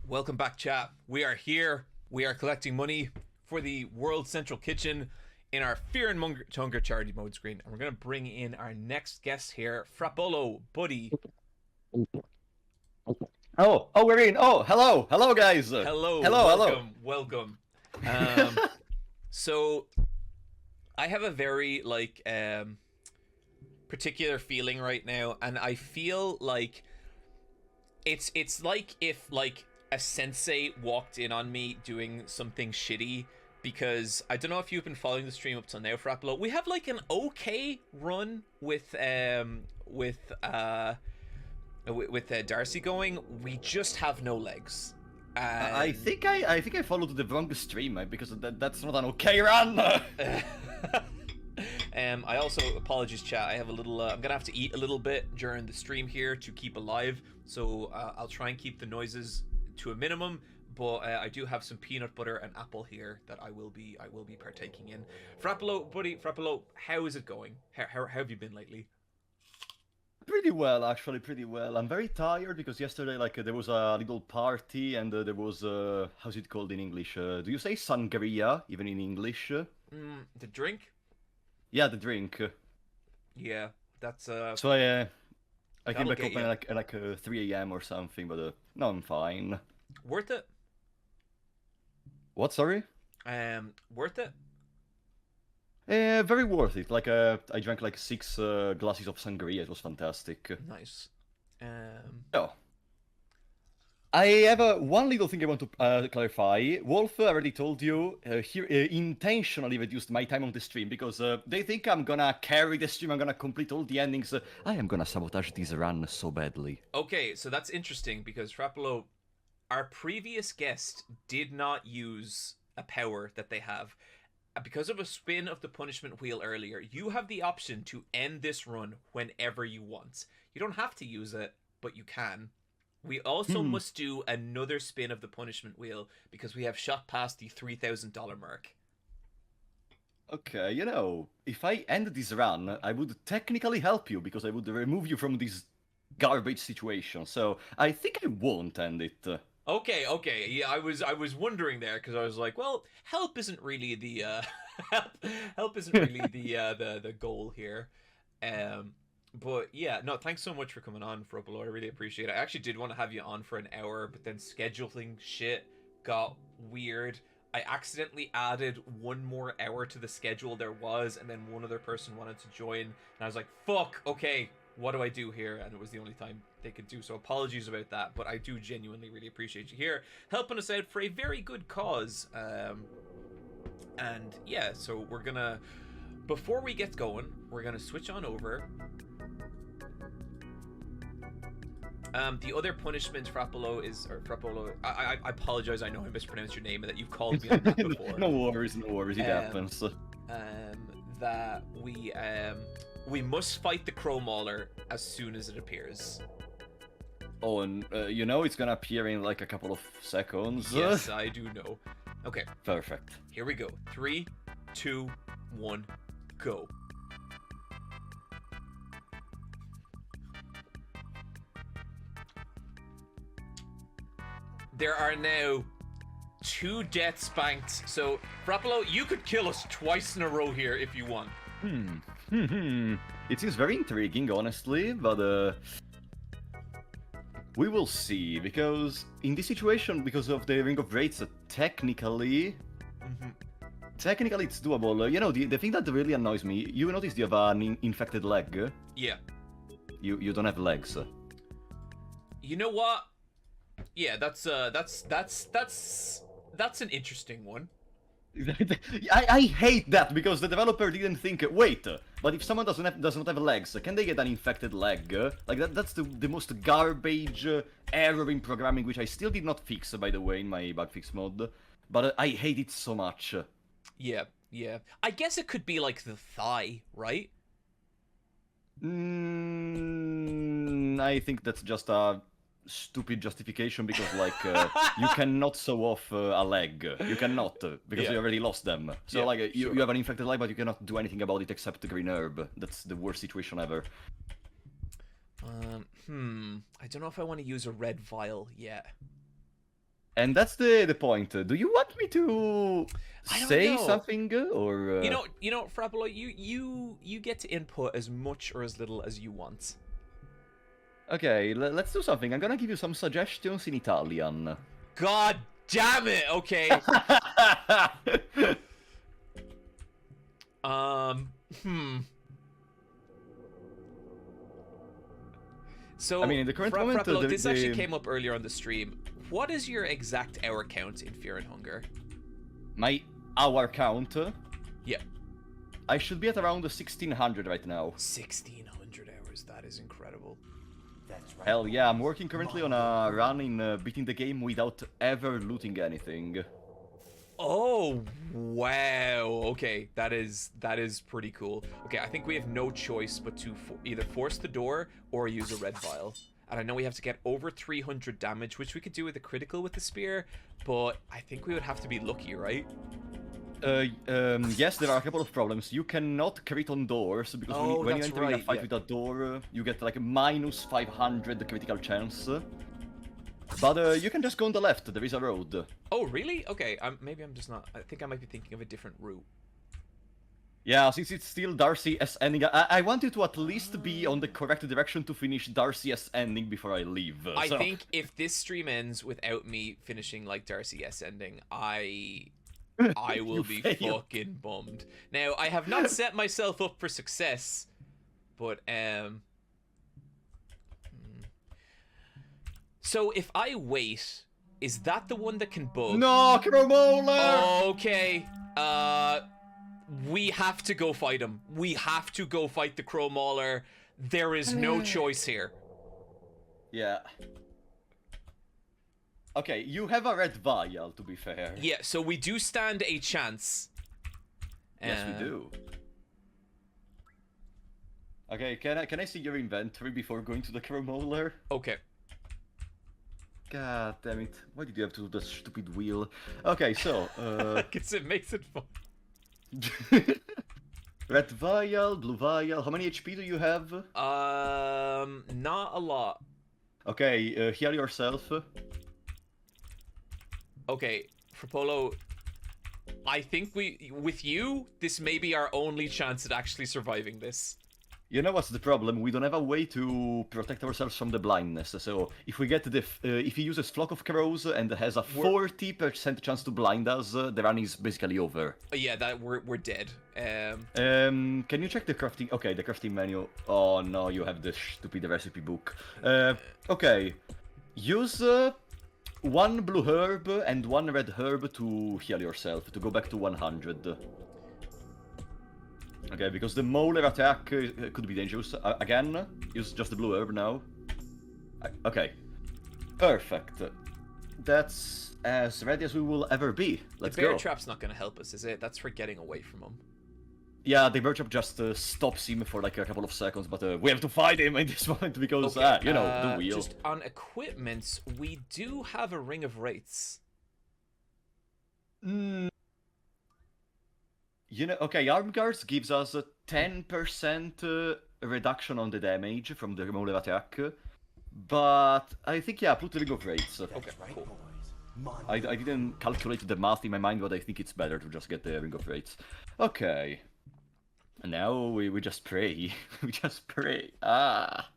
Welcome back, chat. We are here. We are collecting money for the World Central Kitchen in our Fear and Hunger charity mode screen. And we're going to bring in our next guest here, Frapolo, buddy. We're in. Oh, hello, guys. Hello, welcome. So, I have a very, particular feeling right now, and I feel like it's like if, a sensei walked in on me doing something shitty, because I don't know if you've been following the stream up till now, Frapolo. We have an okay run with Darcy going. We just have no legs. I think I followed the wrong stream, because that's not an okay run. I also, apologies chat, I have a little, I'm gonna have to eat a little bit during the stream here to keep alive, so I'll try and keep the noises to a minimum, but I do have some peanut butter and apple here that I will be partaking in. Frapolo, buddy, how is it going? How have you been lately? Pretty well, actually, pretty well. I'm very tired because yesterday, there was a little party and there was, how's it called in English? Do you say sangria, even in English? The drink? Yeah, the drink. Yeah, that's, So I came back up at 3 a.m. or something, but no, I'm fine. Worth it? What, sorry? Worth it? Very worth it. I drank 6 glasses of sangria. It was fantastic. Nice. Oh. I have one little thing I want to clarify. Wolf already told you here intentionally reduced my time on the stream because they think I'm gonna carry the stream, I'm gonna complete all the endings. I am gonna sabotage this run so badly. Okay, so that's interesting because Frapolo, our previous guest, did not use a power that they have. Because of a spin of the punishment wheel earlier, you have the option to end this run whenever you want. You don't have to use it, but you can. We also must do another spin of the punishment wheel because we have shot past the $3,000 mark. Okay, if I end this run, I would technically help you because I would remove you from this garbage situation. So I think I won't end it. Okay. Yeah, I was wondering there because I was like, well, help isn't really the help isn't really the goal here. But yeah, no, thanks so much for coming on, Frapolo. I really appreciate it. I actually did want to have you on for an hour, but then scheduling shit got weird. I accidentally added one more hour to the schedule there was, and then one other person wanted to join, and I was like, fuck, okay, what do I do here? And it was the only time they could do, so apologies about that, but I do genuinely really appreciate you here, helping us out for a very good cause. And yeah, so we're gonna, before we get going, we're gonna switch on over. The other punishment, Frapolo, I apologize, I know I mispronounced your name and that you've called me on that before. No worries, it happens. That we must fight the Crow Mauler as soon as it appears. Oh, and it's gonna appear in a couple of seconds. Yes, I do know. Okay. Perfect. Here we go. 3, 2, 1, go. There are now 2 deaths banked. So, Frapolo, you could kill us twice in a row here if you want. It seems very intriguing, honestly, but we will see, because in this situation, because of the Ring of Wraiths, technically it's doable. The thing that really annoys me, you notice you have an infected leg? Yeah. You don't have legs. You know what? Yeah, that's an interesting one. I hate that because the developer didn't think. Wait, but if someone does not have legs, can they get an infected leg? That's the most garbage error in programming, which I still did not fix, by the way, in my bug fix mode. But I hate it so much. Yeah. I guess it could be like the thigh, right? I think that's just a stupid justification because you cannot sew off a leg. You cannot because you already lost them. So you have an infected leg, but you cannot do anything about it except the green herb. That's the worst situation ever. I don't know if I want to use a red vial yet. And that's the point. Do you want me to I don't say know. something or? You know, Frappolo, you get to input as much or as little as you want. Okay, let's do something. I'm gonna give you some suggestions in Italian. God damn it! Okay. Hmm. So, I mean, in the current moment, Frappolo, this actually came up earlier on the stream. What is your exact hour count in Fear and Hunger? My hour count. Yeah. I should be at around 1600 right now. 1600 hours. That is incredible. That's right. Hell yeah, I'm working currently on a run in beating the game without ever looting anything. Oh, wow. Okay, that is pretty cool. Okay, I think we have no choice but to either force the door or use a red vial. And I know we have to get over 300 damage, which we could do with a critical with the spear, but I think we would have to be lucky, right? Yes, there are a couple of problems. You cannot crit on doors, because when you that's enter in a right, fight yeah. with a door, you get like a minus 500 critical chance. But you can just go on the left, there is a road. Oh, really? Okay, maybe I'm just not... I think I might be thinking of a different route. Yeah, since it's still Darcy S ending, I want you to at least be on the correct direction to finish Darcy S ending before I leave. I think if this stream ends without me finishing like Darcy S ending, I will be fail. fucking bummed. Now, I have not set myself up for success, but so if I wait, is that the one that can bug? No, Crow Mauler! Okay. We have to go fight him. We have to go fight the Crow Mauler. There is no choice here. Yeah. Okay, you have a red vial, to be fair. Yeah, so we do stand a chance. Yes, we do. Okay, can I see your inventory before going to the Crow Mauler? Okay. God damn it. Why did you have to do this stupid wheel? Okay, so, Because it makes it fun. red vial, blue vial, how many HP do you have? Not a lot. Okay, heal yourself. Okay, Frapolo, I think with you, this may be our only chance at actually surviving this. You know what's the problem? We don't have a way to protect ourselves from the blindness. So if we get the if he uses Flock of Crows and has a 40% chance to blind us, the run is basically over. Yeah, that we're dead. Can you check the crafting? Okay, the crafting menu. Oh no, you have the stupid recipe book. Okay, use one blue herb and one red herb to heal yourself to go back to 100. Okay, because the Mauler attack could be dangerous. Again, use just the blue herb now. Okay. Perfect. That's as ready as we will ever be. Let's the bear go. trap's not going to help us, is it? That's for getting away from him. Yeah, the bear trap just stops him for like a couple of seconds, but we have to fight him at this point because, you know, the wheel. Just on equipment, we do have a Ring of Wraiths. You know, okay, Arm Guards gives us a 10% reduction on the damage from the Mauler attack, but I think, yeah, put the Ring of Wraiths. Okay, cool. I didn't calculate the math in my mind, but I think it's better to just get the Ring of Wraiths. Okay. And now we just pray. We just pray. Ah.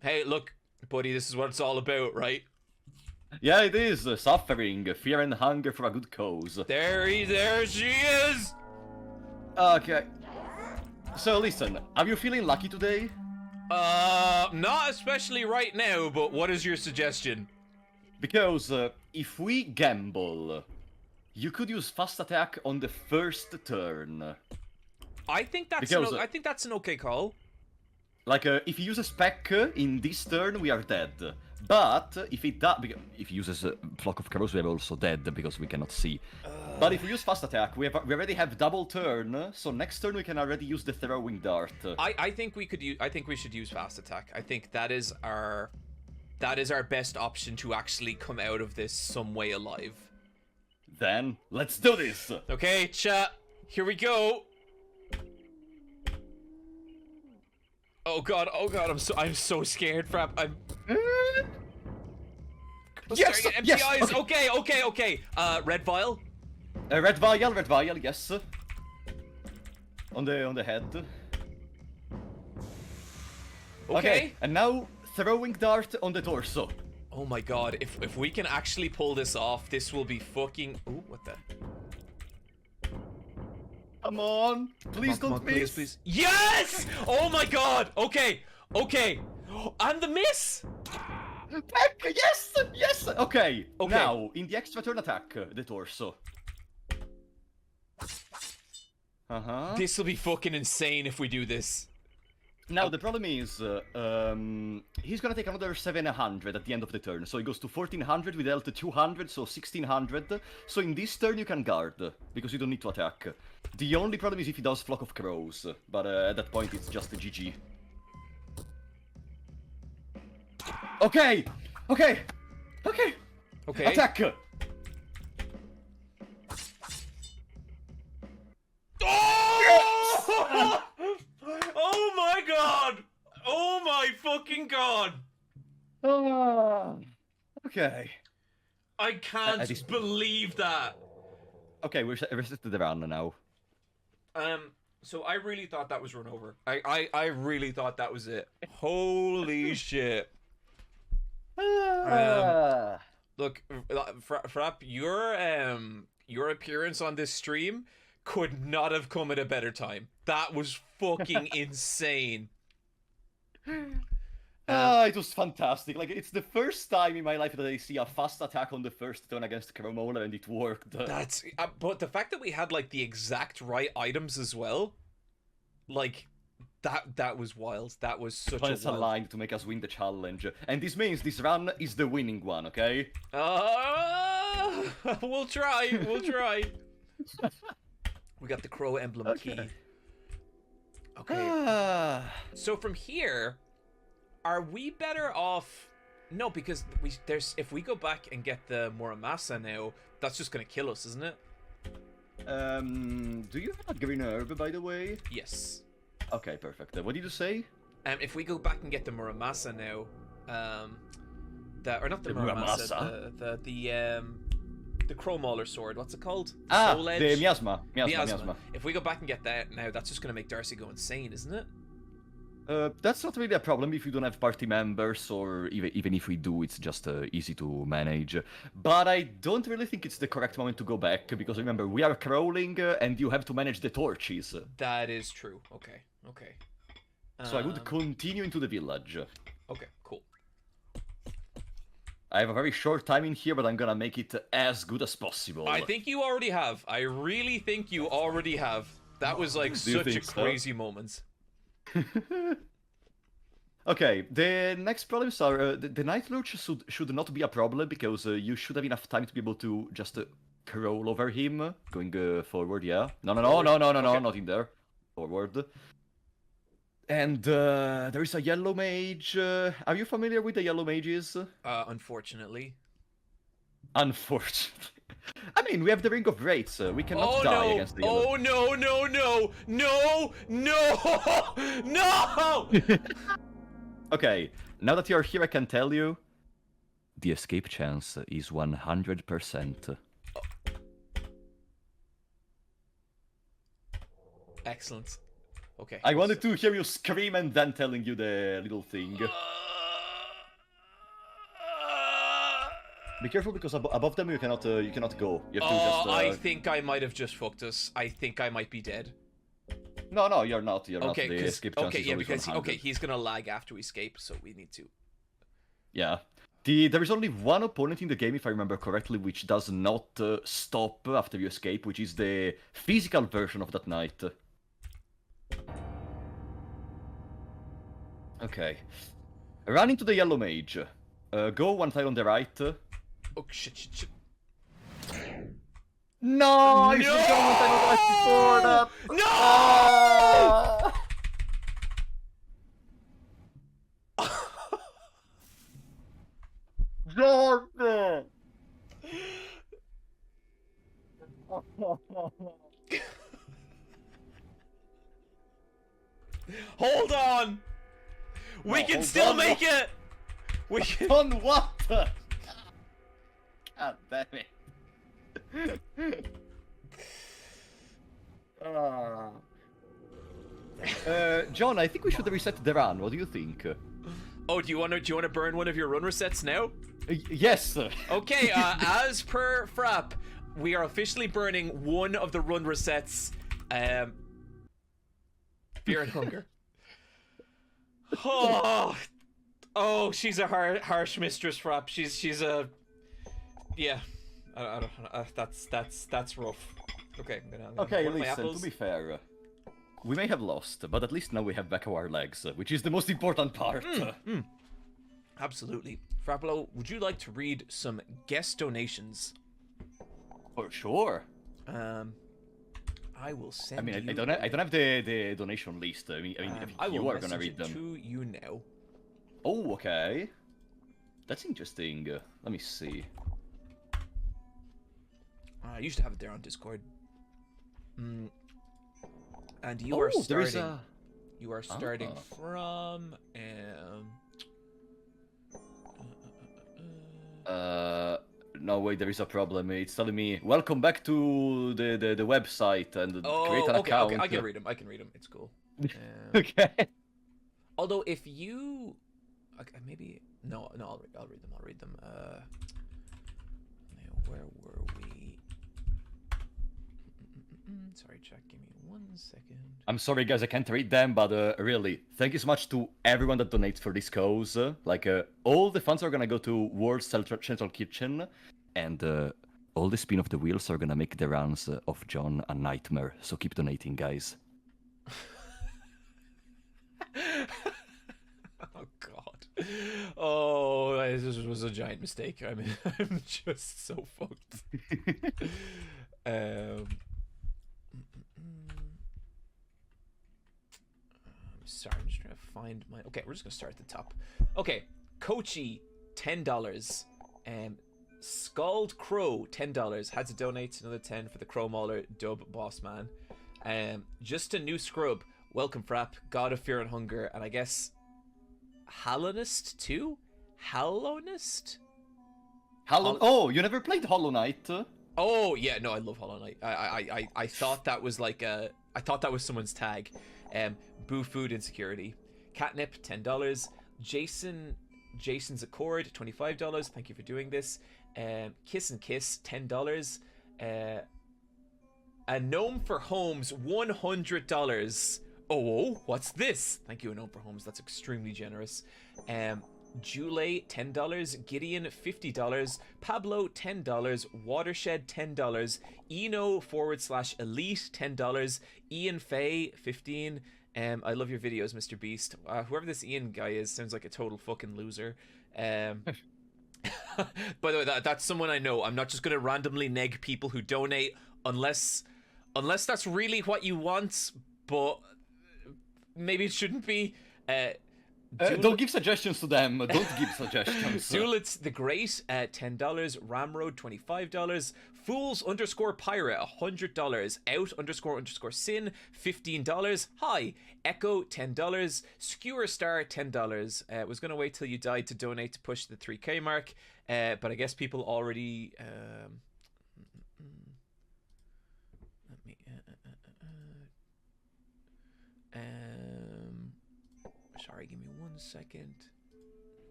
Hey, look, buddy, this is what it's all about, right? Yeah, it is. Suffering, fear and hunger for a good cause. There she is! Okay. So listen, are you feeling lucky today? Not especially right now, but what is your suggestion? Because if we gamble, you could use fast attack on the first turn. I think that's I think that's an okay call. Like if he uses spec in this turn, we are dead. But if he uses Flock of Crows, we are also dead because we cannot see. But if we use fast attack, we already have double turn, so next turn we can already use the throwing dart. I think we could use. I think we should use fast attack. I think that is our best option to actually come out of this some way alive. Then let's do this. Okay, chat. Here we go. Oh god, I'm so scared, Frap. Yes! Staring at Yes! empty eyes. Okay. Red vial. Red vial, yes. On the head. Okay. And now throwing dart on the torso. Oh my god, if we can actually pull this off, this will be fucking... Ooh, what the... Come on, please Come on, don't miss. please. Yes! Oh my god! Okay. And the miss! Back! Yes! Okay, now, in the extra turn attack, the torso. This will be fucking insane if we do this. Now, the problem is, he's gonna take another 700 at the end of the turn. So he goes to 1400 with health 200, so 1600. So in this turn you can guard, because you don't need to attack. The only problem is if he does Flock of Crows, but at that point it's just a GG. Okay! Attack! Oh! Oh my god! Oh my fucking god! Okay. I can't believe that. Okay, we're set to the round now. So I really thought that was run over. I really thought that was it. Holy shit. Look, Frap, your appearance on this stream could not have come at a better time. That was fucking insane. It was fantastic. Like, it's the first time in my life that I see a fast attack on the first turn against Crow Mauler, and it worked. That's but the fact that we had like the exact right items as well, like that was wild. That was such a wild... aligned to make us win the challenge, and this means this run is the winning one. Okay. We'll try. We got the crow emblem key. Okay. So from here, are we better off? No, because if we go back and get the Muramasa now, that's just gonna kill us, isn't it? Do you have a green herb, by the way? Yes. Okay, perfect. What did you say? If we go back and get the Muramasa now, or not the Muramasa, the Crow Mauler sword, what's it called? Soul Edge? The Miasma. If we go back and get that now, that's just gonna make Darcy go insane, isn't it? That's not really a problem if you don't have party members, or even if we do, it's just easy to manage. But I don't really think it's the correct moment to go back, because remember, we are crawling, and you have to manage the torches. That is true. Okay. So I would continue into the village. Okay, cool. I have a very short time in here, but I'm gonna make it as good as possible. I think you already have. I really think you already have. That was like such a crazy moment. Okay, the next problems are the Night Lord should not be a problem, because you should have enough time to be able to just crawl over him, going forward. Yeah. No, okay. Not in there. Forward. And there is a yellow mage. Are you familiar with the yellow mages? Unfortunately. Unfortunately. I mean, we have the Ring of Wraiths. We cannot die against the yellow. Oh no! Okay, now that you're here, I can tell you, the escape chance is 100%. Excellent. Okay. I wanted to hear you scream and then telling you the little thing. Be careful, because above them you cannot go. You have to just. I think I might have just fucked us. I think I might be dead. No, you're not. Okay, the escape chance is always because 100. He's gonna lag after we escape, so we need to. Yeah. There is only one opponent in the game, if I remember correctly, which does not stop after you escape, which is the physical version of that knight. Okay. Run into the yellow mage. Go one tile on the right. Oh shit. No! You should have gone one tile on the right before that! No! Jordan! Hold on! We can still make it! We can... On what? God damn it. Ah. John, I think we should reset the run. What do you think? Oh, do you want to burn one of your run resets now? Yes. Okay, as per Frap, we are officially burning one of the run resets. Fear and Hunger. Oh, she's a harsh mistress, Frap. She's a, yeah. I don't. That's rough. Okay, I'm gonna Okay, my listen. apples. To be fair, we may have lost, but at least now we have back our legs, which is the most important part. Absolutely. Frappolo, would you like to read some guest donations? For sure. I will send. I mean, you... I don't have the donation list. I mean, if I you will are gonna read them. to you now. Oh, okay. That's interesting. Let me see. I used to have it there on Discord. And you are starting. There is a... You are starting from. No, wait, there is a problem. It's telling me, welcome back to the website and create an account. Okay, I can read them. It's cool. Okay. Although, if you... Okay, maybe... No, I'll read them. Where were we? Sorry, chat, give me 1 second. I'm sorry, guys, I can't read them, but really, thank you so much to everyone that donates for this cause. All the funds are gonna go to World Central Kitchen, and all the spin of the wheels are gonna make the runs of John a nightmare. So keep donating, guys. Oh God! Oh, this was a giant mistake. I mean, I'm just so fucked. Sorry, I'm just trying to find my... Okay, we're just gonna start at the top. Okay, Kochi, $10. Scald Crow, $10. Had to donate another 10 for the Crow Mauler dub boss man. Just a new scrub. Welcome, Frap. God of Fear and Hunger, and I guess Halonist too? Halonist? Oh, you never played Hollow Knight? Oh yeah, no, I love Hollow Knight. I thought that was like a... I thought that was someone's tag. Boo Food Insecurity. Catnip, $10. Jason's Accord, $25. Thank you for doing this. Kiss and Kiss, $10. A Gnome for Homes, $100. Oh, what's this? Thank you, A Gnome for Homes. That's extremely generous. Jule, $10. Gideon, $50. Pablo, $10. Watershed, $10. Eno/Elite, $10. Ian Fay, $15. I love your videos, Mr. Beast. Whoever this Ian guy is sounds like a total fucking loser. By the way, that's someone I know. I'm not just gonna randomly neg people who donate unless that's really what you want, but maybe it shouldn't be. Don't give suggestions to them. Don't give suggestions. Zulitz the Great, $10. Ramroad, $25. Fools_Pirate, $100. Out__Sin, $15. Hi. Echo, $10. Skewer Star, $10. Was gonna wait till you died to donate to push the 3K mark, but I guess people already. Let me. Sorry, give me 1 second.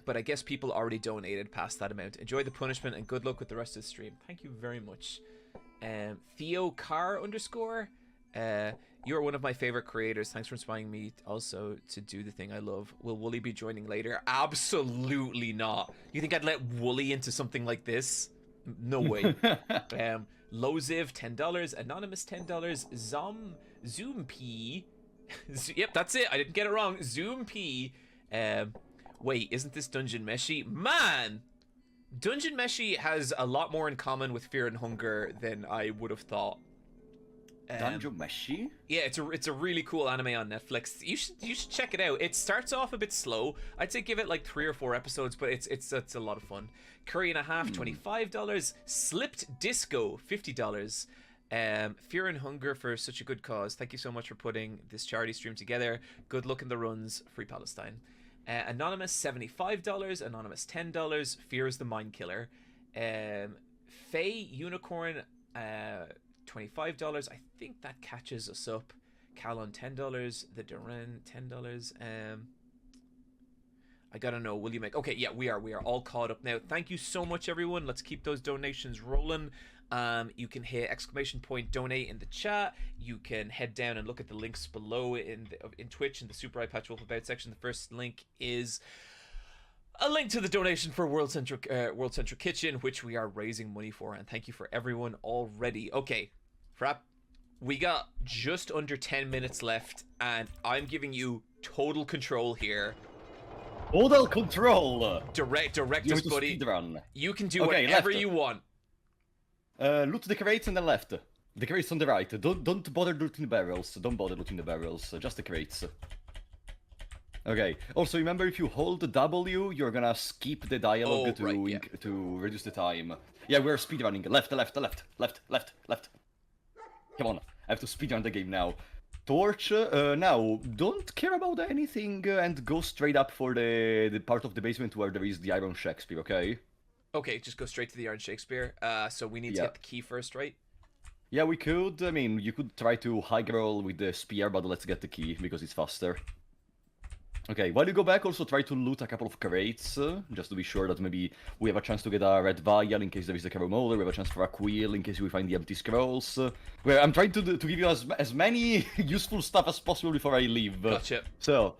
But I guess people already donated past that amount. Enjoy the punishment and good luck with the rest of the stream. Thank you very much. Theo Car _. You're one of my favorite creators. Thanks for inspiring me also to do the thing I love. Will Wooly be joining later? Absolutely not. You think I'd let Wooly into something like this? No way. Loziv, $10. Anonymous, $10. Zoom P. Yep, that's it. I didn't get it wrong. Zoom P. Wait, isn't this Dungeon Meshi? Man! Dungeon Meshi has a lot more in common with Fear and Hunger than I would have thought. Dungeon Meshi? Yeah, it's a really cool anime on Netflix. You should check it out. It starts off a bit slow. I'd say give it like 3 or 4 episodes, but it's a lot of fun. Curry and a Half, $25. Slipped Disco, $50. Fear and Hunger for such a good cause. Thank you so much for putting this charity stream together. Good luck in the runs. Free Palestine. Anonymous $75, Anonymous $10. Fear is the Mind Killer. Faye Unicorn $25. I think that catches us up. Calon $10. The Duran $10. I gotta know, will you make... Okay, yeah, we are all caught up now. Thank you so much, everyone. Let's keep those donations rolling. You can hit ! donate in the chat. You can head down and look at the links below in Twitch in the Super Eyepatch Wolf About section. The first link is a link to the donation for World Central Kitchen, which we are raising money for, and thank you for everyone already. Okay, Frap, we got just under 10 minutes left, and I'm giving you total control here. Total control! Direct us, buddy. Speedrun. You can do whatever you want. Loot the crates on the left. The crates on the right. Don't bother looting the barrels. Don't bother looting the barrels. Just the crates. Okay. Also, remember, if you hold W, you're gonna skip the dialogue to reduce the time. Yeah, we're speedrunning. Left. Come on. I have to speedrun the game now. Torch, now, don't care about anything and go straight up for the part of the basement where there is the Iron Shakespeare, okay? Okay, just go straight to the Iron Shakespeare. So we need to get the key first, right? Yeah, we could. I mean, you could try to high roll with the spear, but let's get the key because it's faster. Okay, while you go back, also try to loot a couple of crates, just to be sure that maybe we have a chance to get a red vial in case there is a Crow Mauler, we have a chance for a quill in case we find the empty scrolls. Where I'm trying to give you as many useful stuff as possible before I leave. Gotcha. So,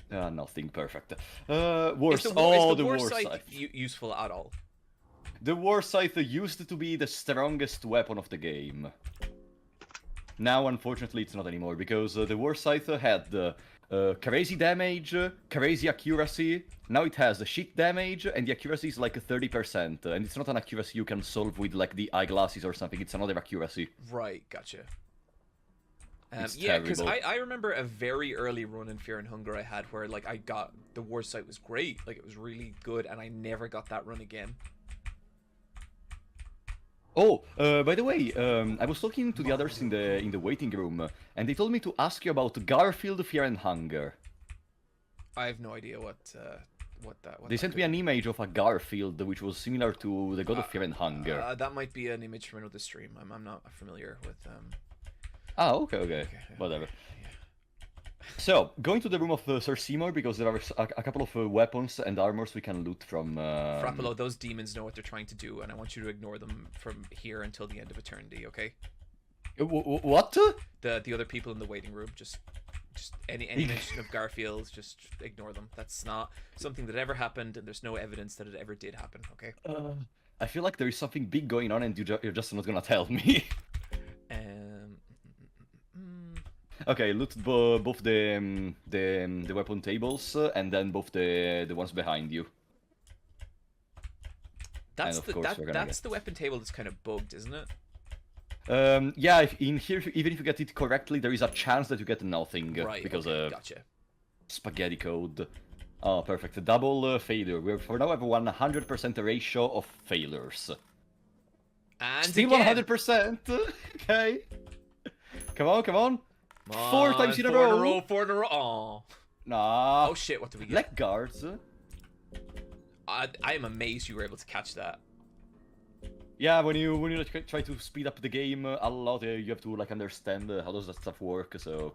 nothing perfect. Is the war scythe useful at all? The war scythe used to be the strongest weapon of the game. Now, unfortunately, it's not anymore, because the war scythe had crazy damage, crazy accuracy. Now it has shit damage, and the accuracy is like 30%. And it's not an accuracy you can solve with like the eyeglasses or something, it's another accuracy. Right, gotcha. Yeah, because I remember a very early run in Fear and Hunger I had where like I got the war scythe was great, like it was really good, and I never got that run again. Oh, by the way, I was talking to the others in the waiting room, and they told me to ask you about Garfield, Fear and Hunger. I have no idea what they sent me an image of a Garfield, which was similar to the God of Fear and Hunger. That might be an image from another stream. I'm not familiar with. Ah, okay. Whatever. Yeah. So, going to the room of Sir Seymour, because there are a couple of weapons and armors we can loot from... Frappolo, those demons know what they're trying to do, and I want you to ignore them from here until the end of eternity, okay? What? The other people in the waiting room, just any mention of Garfield, just ignore them. That's not something that ever happened, and there's no evidence that it ever did happen, okay? I feel like there is something big going on, and you're just not gonna tell me. Okay, loot both the weapon tables and then both the ones behind you. That's the weapon table that's kind of bugged, isn't it? Yeah, in here, even if you get it correctly, there is a chance that you get nothing. Right, because gotcha. Spaghetti code. Oh, perfect. Double failure. We for now have a 100% ratio of failures. And still again. 100%. Okay. Come on. 4 times in a row. 4 in a row. Aww. Nah. Oh shit, what do we get? Leg guards. I am amazed you were able to catch that. Yeah, when you try to speed up the game a lot, you have to like understand how does that stuff work. So,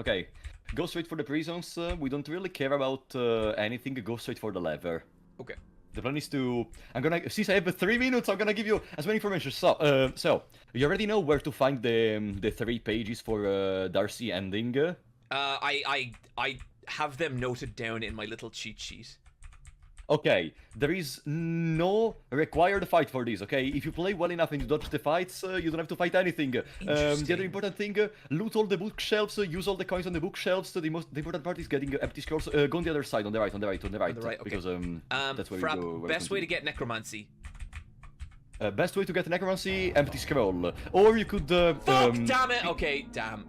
okay, go straight for the prisons. We don't really care about anything. Go straight for the lever. Okay. The plan is to... Since I have 3 minutes, I'm gonna give you as many information. So you already know where to find the 3 pages for Darcy ending. I have them noted down in my little cheat sheet. Okay, there is no required fight for this, okay? If you play well enough and you dodge the fights, you don't have to fight anything. The other important thing, loot all the bookshelves, use all the coins on the bookshelves. The important part is getting empty scrolls. Go on the other side, on the right. Okay. Because that's where Frap, you go. best way to get necromancy. Best way to get necromancy, empty scroll. Or you could... Fuck, damn it! Okay, damn.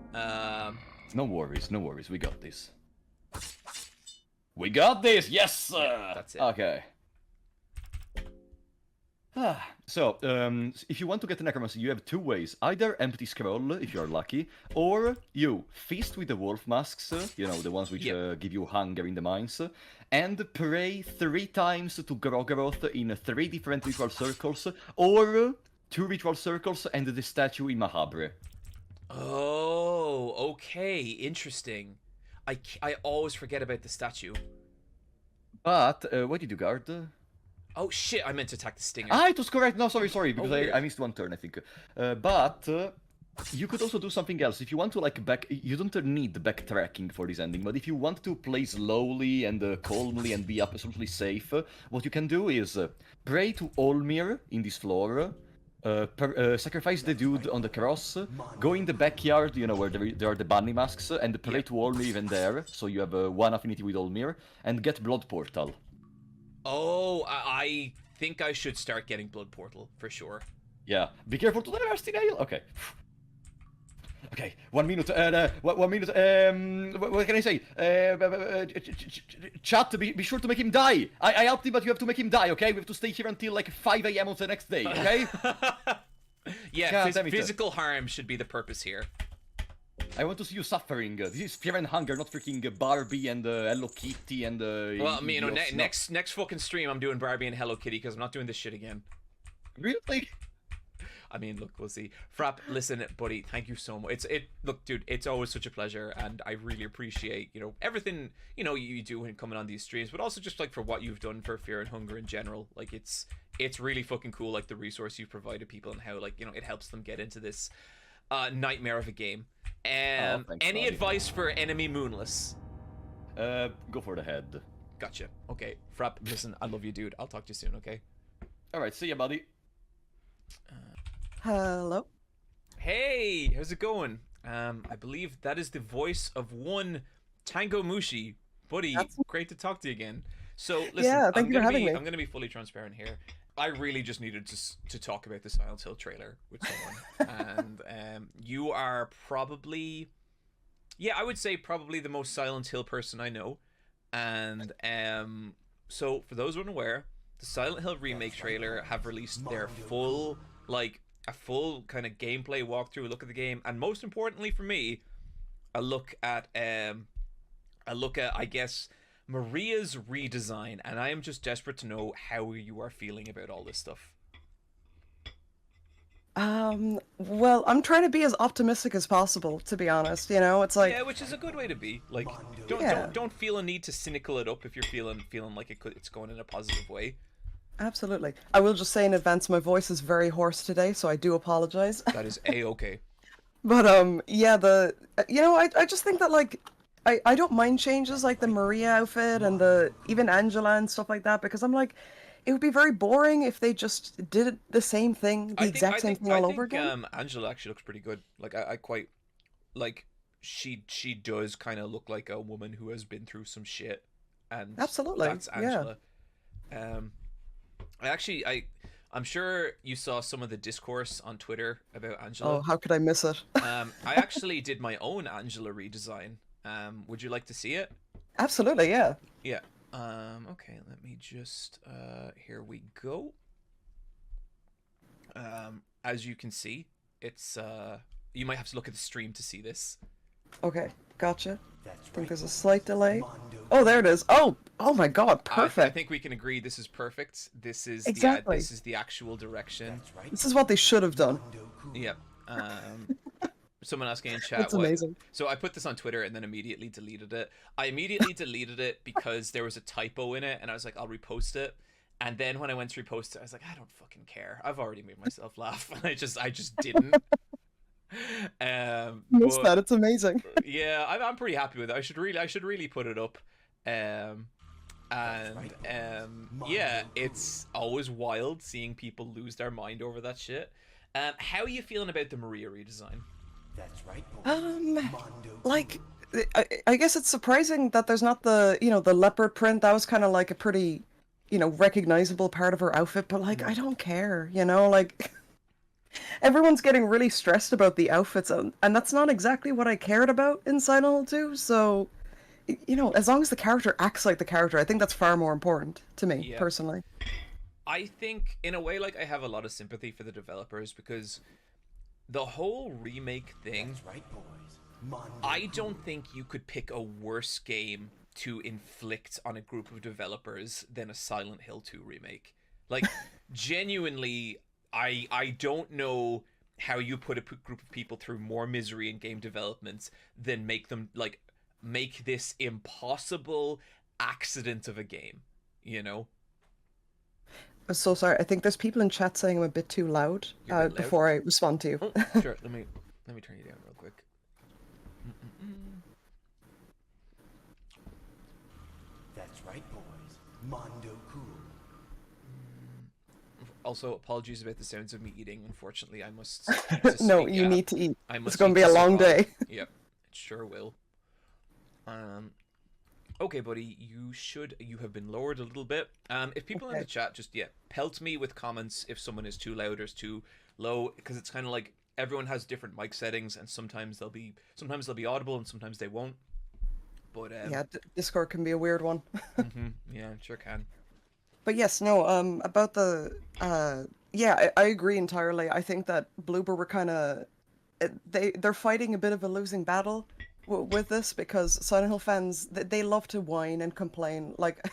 No worries, we got this. We got this! Yes! Yeah, that's it. Okay. So, if you want to get the necromancy, you have two ways. Either empty scroll, if you're lucky, or you feast with the wolf masks, the ones which give you hunger in the mines, and pray 3 times to Grogroth in 3 different ritual circles, or 2 ritual circles and the statue in Mahabre. Oh, okay, interesting. I always forget about the statue. But, what did you guard? Oh shit, I meant to attack the stinger. Ah, it was correct. No, sorry, because weird. I missed 1 turn, I think. But you could also do something else. If you want to, like, you don't need backtracking for this ending, but if you want to play slowly and calmly and be absolutely safe, what you can do is pray to Olmir in this floor, sacrifice the dude on the cross, go in the backyard, where there are the bunny masks, and pray to Olmir even there, so you have 1 affinity with Olmir, and get Blood Portal. Oh, I think I should start getting Blood Portal, for sure. Yeah, be careful to the nasty nail. Okay. Okay, 1 minute, 1 minute, what can I say? Chat, be sure to make him die. I helped him, but you have to make him die, okay? We have to stay here until like 5 AM on the next day, okay? Yeah, physical harm should be the purpose here. I want to see you suffering. This is Fear and Hunger, not freaking Barbie and Hello Kitty and... well, I mean, next fucking stream I'm doing Barbie and Hello Kitty, because I'm not doing this shit again. Really? I mean, look, we'll see. Frap, listen, buddy, thank you so much. Look, dude, it's always such a pleasure, and I really appreciate, everything, you do when coming on these streams, but also just, like, for what you've done for Fear and Hunger in general. Like, it's really fucking cool, like, the resource you've provided people and how, like, it helps them get into this nightmare of a game. Thanks, Any buddy. advice for Enemy Moonless? Go for the head. Gotcha. Okay, Frap, listen, I love you, dude. I'll talk to you soon, okay? Alright, see ya, buddy. Hello. Hey, how's it going? I believe that is the voice of one Tango Mushi. Buddy, great to talk to you again. So, listen, Yeah, thank you for having me. I'm going to be fully transparent here. I really just needed to talk about the Silent Hill trailer with someone. And you are probably... Yeah, I would say probably the most Silent Hill person I know. And so, for those who are unaware, the Silent Hill remake trailer have released their full, a full kind of gameplay walkthrough, look at the game, and most importantly for me, a look at I guess Maria's redesign, and I am just desperate to know how you are feeling about all this stuff. Well, I'm trying to be as optimistic as possible, to be honest. It's like, Yeah, which is a good way to be. Like, don't feel a need to cynical it up if you're feeling like it's going in a positive way. absolutely. I will just say in advance, my voice is very hoarse today, so I do apologize. That is a-okay. But yeah, I just think that, like, I don't mind changes like the Maria outfit and even Angela and stuff like that, because I'm like, it would be very boring if they just did the same thing, the exact same thing all over again. Angela actually looks pretty good. Like, I quite like she does kind of look like a woman who has been through some shit, and Absolutely, that's Angela. I'm sure you saw some of the discourse on Twitter about Angela. Oh, how could I miss it? I actually did my own Angela redesign. Would you like to see it? Absolutely, yeah. Yeah. Okay, let me just here we go. As you can see, it's you might have to look at the stream to see this. Okay, gotcha. I think there's a slight delay. Oh, there it is. Oh my God, perfect. I think we can agree this is perfect. This is Exactly. this is the actual direction. This is what they should have done. Yep. Someone asking in chat. That's amazing. So I put this on Twitter and then immediately deleted it. I immediately deleted it because there was a typo in it, and I was like, I'll repost it. And then when I went to repost it, I was like, I don't fucking care. I've already made myself laugh, and I just didn't. Missed that. It's amazing. Yeah, I'm pretty happy with it. I should really put it up. Yeah, it's always wild seeing people lose their mind over that shit. How are you feeling about the Maria redesign? That's right. Like, I guess it's surprising that there's not the leopard print. That was kind of like a pretty, recognizable part of her outfit, but like, I don't care, like, everyone's getting really stressed about the outfits, and that's not exactly what I cared about in Silent Hill 2, so, as long as the character acts like the character, I think that's far more important to me, personally. I think in a way, like, I have a lot of sympathy for the developers because the whole remake thing. That's right, boys. Mondo I cool. don't think you could pick a worse game to inflict on a group of developers than a Silent Hill 2 remake. Like, genuinely, I don't know how you put a group of people through more misery in game development than make them, like, make this impossible accident of a game, you know? I'm so sorry. I think there's people in chat saying I'm a bit too loud, You're a bit loud. before I respond to you. Oh, sure. Let me turn you down real quick. That's right, boys. Mondo cool. Also, apologies about the sounds of me eating. Unfortunately, I must. No, you need to eat. I must. It's going to eat be a long survive. day. Yep, it sure will. Okay, buddy, you have been lowered a little bit. If people in the chat just pelt me with comments if someone is too loud or is too low, because it's kind of like everyone has different mic settings, and sometimes they'll be audible and sometimes they won't. But Yeah, Discord can be a weird one. yeah, it sure can. But yes, no, about the, yeah, I agree entirely. I think that Bloober were kind of, they're fighting a bit of a losing battle with this, because Silent Hill fans, they love to whine and complain. Like,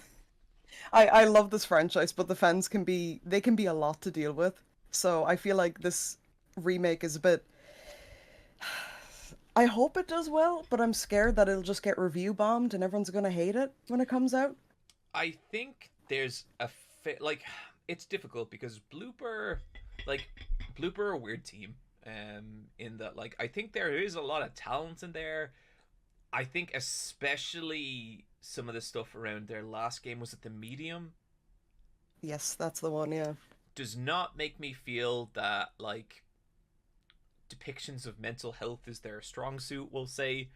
I love this franchise, but the fans can be a lot to deal with. So I feel like this remake is a bit, I hope it does well, but I'm scared that it'll just get review bombed and everyone's gonna hate it when it comes out. I think there's a like, it's difficult because Blooper are a weird team. In that, like, I think there is a lot of talent in there. I think especially some of the stuff around their last game, was it the Medium? Yes, that's the one, yeah. Does not make me feel that, like, depictions of mental health is their strong suit, we'll say.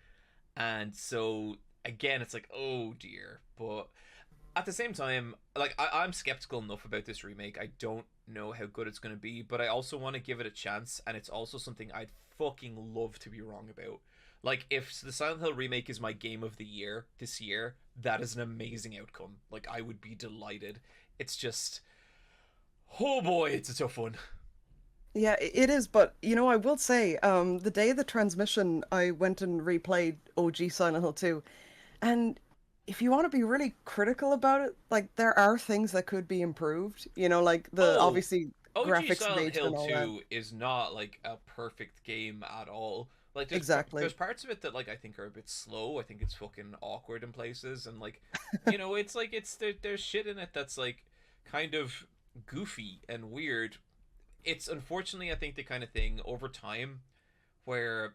And so again, it's like, oh dear. But at the same time, like, I'm skeptical enough about this remake. I don't know how good it's going to be, but I also want to give it a chance, and it's also something I'd fucking love to be wrong about. Like, if the Silent Hill remake is my game of the year this year, that is an amazing outcome. Like, I would be delighted. It's just, oh boy, it's a tough one. Yeah, it is, but you know, I will say, the day of the transmission, I went and replayed OG Silent Hill 2, and if you want to be really critical about it, like, there are things that could be improved. You know, like obviously OG graphics Silent engagement Hill and all 2 is not like a perfect game at all. Like, Exactly. there's parts of it that, like, I think are a bit slow. I think it's fucking awkward in places, and, like, you know, it's like there's shit in it that's, like, kind of goofy and weird. It's unfortunately, I think, the kind of thing over time where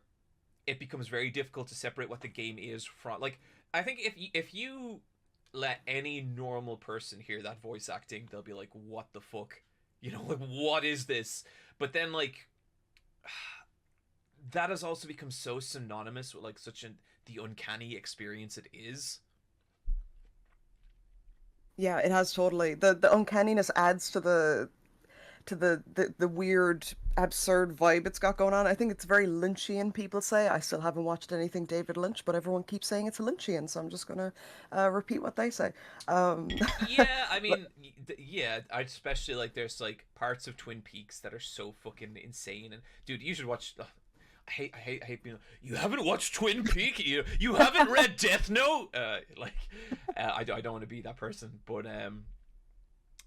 it becomes very difficult to separate what the game is from, like, I think if you let any normal person hear that voice acting, they'll be like, what the fuck, you know, like, what is this? But then, like, that has also become so synonymous with, like, the uncanny experience it is. Yeah, it has totally. The uncanniness adds to the weird, absurd vibe it's got going on. I think it's very Lynchian, people say. I still haven't watched anything David Lynch, but everyone keeps saying it's Lynchian, so I'm just gonna repeat what they say. Yeah, I mean, yeah, I especially, like, there's, like, parts of Twin Peaks that are so fucking insane, and dude, you should watch. I hate being. You haven't watched Twin Peaks. You haven't read Death Note. I don't want to be that person, but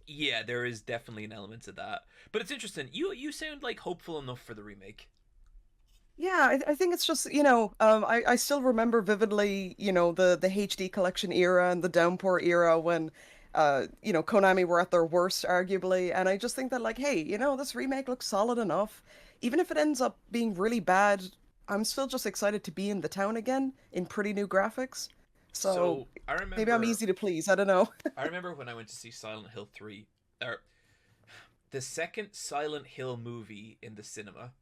yeah, there is definitely an element to that. But it's interesting. You sound, like, hopeful enough for the remake. Yeah, I think it's just, I still remember vividly, the HD collection era and the Downpour era when, Konami were at their worst, arguably. And I just think that, like, hey, this remake looks solid enough. Even if it ends up being really bad, I'm still just excited to be in the town again in pretty new graphics. So I remember, maybe I'm easy to please. I don't know. I remember when I went to see Silent Hill 3, or the second Silent Hill movie in the cinema.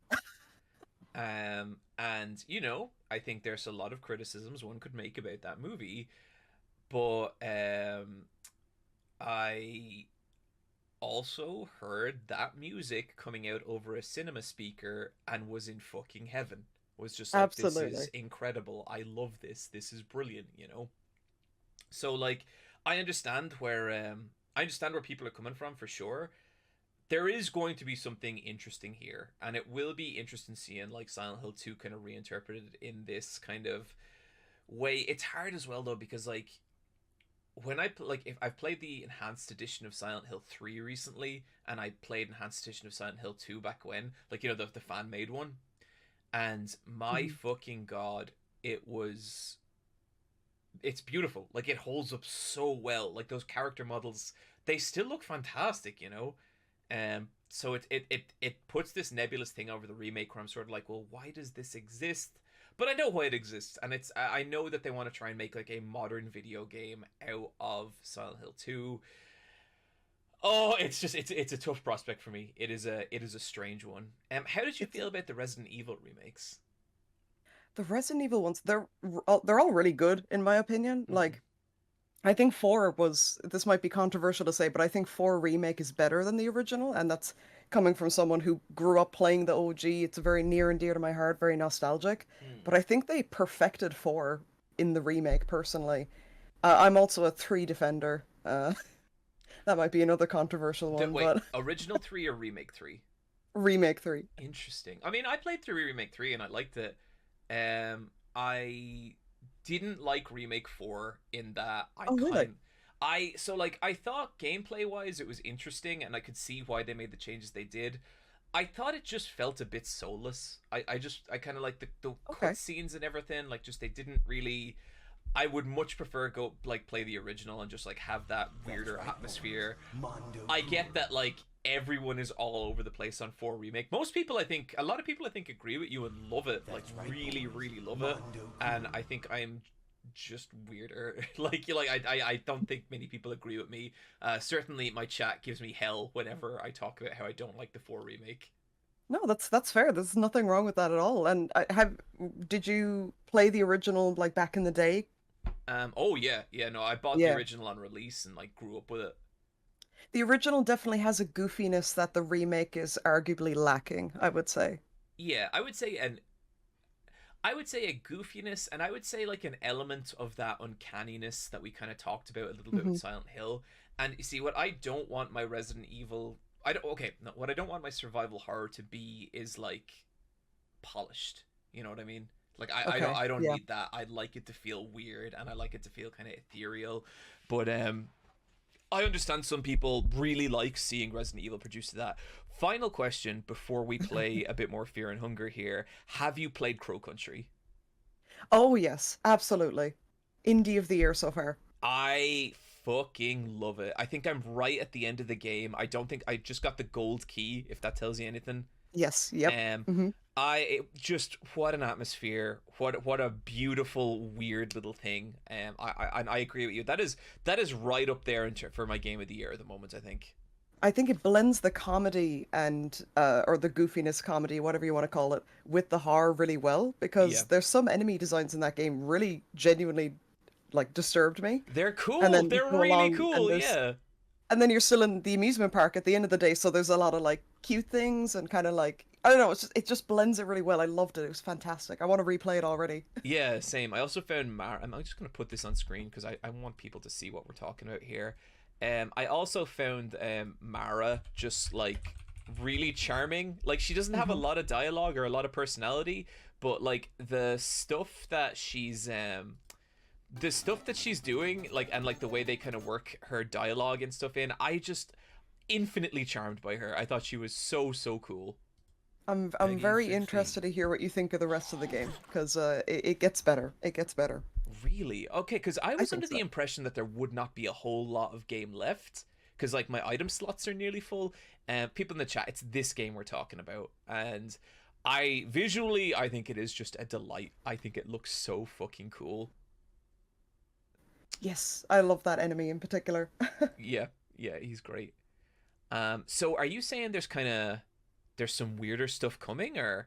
And I think there's a lot of criticisms one could make about that movie, but I also heard that music coming out over a cinema speaker and was in fucking heaven. Was just like, Absolutely. this is incredible. I love this. This is brilliant, So, like, I understand where I understand where people are coming from for sure. There is going to be something interesting here, and it will be interesting seeing like Silent Hill 2 kind of reinterpreted in this kind of way. It's hard as well though, because like when if I've played the enhanced edition of Silent Hill 3 recently, and I played enhanced edition of Silent Hill 2 back when, like, you know, the fan made one, and my fucking god, it's beautiful. Like, it holds up so well. Like, those character models, they still look fantastic, you know. So it puts this nebulous thing over the remake where I'm sort of like, well, why does this exist? But I know why it exists, and I know that they want to try and make like a modern video game out of Silent Hill 2. Oh, it's a tough prospect for me. It is a strange one. How did you feel about the Resident Evil remakes? The Resident Evil ones, they're all really good in my opinion. Like, I think 4 was, this might be controversial to say, but I think 4 remake is better than the original, and that's coming from someone who grew up playing the OG. It's very near and dear to my heart, very nostalgic. But I think they perfected 4 in the remake, personally. I'm also a 3 defender. That might be another controversial one, Wait, but original 3 or remake 3? remake 3. Interesting. I mean, I played through remake 3 and I liked it. I didn't like remake 4 in that Really? I thought gameplay wise it was interesting and I could see why they made the changes they did. I thought it just felt a bit soulless. I kind of like the Okay. cutscenes and everything, like, just they didn't really. I would much prefer go like play the original and just like have that weirder atmosphere. Mondo. I get that like everyone is all over the place on 4 remake. Most people, a lot of people agree with you and love it, like really, really love it. And I think I'm just weirder. I don't think many people agree with me. Certainly my chat gives me hell whenever I talk about how I don't like the 4 remake. No, that's fair. There's nothing wrong with that at all. And did you play the original like back in the day? Oh yeah, no, I bought the Yeah. original on release and like grew up with it. The original definitely has a goofiness that the remake is arguably lacking, I would say. Yeah, I would say a goofiness, and I would say like an element of that uncanniness that we kind of talked about a little bit with Silent Hill. And you see, what I don't want my Resident Evil, what I don't want my survival horror to be is like polished. You know what I mean? Like I don't yeah. need that. I'd like it to feel weird, and I like it to feel kind of ethereal. But I understand some people really like seeing Resident Evil produced to that. Final question before we play a bit more Fear and Hunger here. Have you played Crow Country? Oh yes, absolutely. Indie of the year so far. I fucking love it. I think I'm right at the end of the game. I don't think I just got the gold key, if that tells you anything. Yes, yep. What an atmosphere. What a beautiful, weird little thing. I agree with you. That is right up there for my game of the year at the moment, I think. I think it blends the comedy and or the goofiness comedy, whatever you want to call it, with the horror really well, because there's some enemy designs in that game really genuinely like disturbed me. They're cool. And then They're you go really along cool. and Yeah. And then you're still in the amusement park at the end of the day, so there's a lot of like cute things and kind of like, I don't know, it just blends it really well. I loved it. It was fantastic. I want to replay it already. Yeah, same. I also found Mara. I'm just gonna put this on screen because I want people to see what we're talking about here. I also found Mara just like really charming. Like, she doesn't have a lot of dialogue or a lot of personality, but like the stuff that she's doing, like, and like the way they kind of work her dialogue and stuff in, I just infinitely charmed by her. I thought she was so cool. I'm Begging very for interested to hear what you think of the rest of the game, because it gets better. It gets better. Really? Okay, because I was think under the so. impression that there would not be a whole lot of game left, because like my item slots are nearly full. People in the chat, it's this game we're talking about, and I think it is just a delight. I think it looks so fucking cool. Yes, I love that enemy in particular. Yeah, he's great. So are you saying there's some weirder stuff coming, or?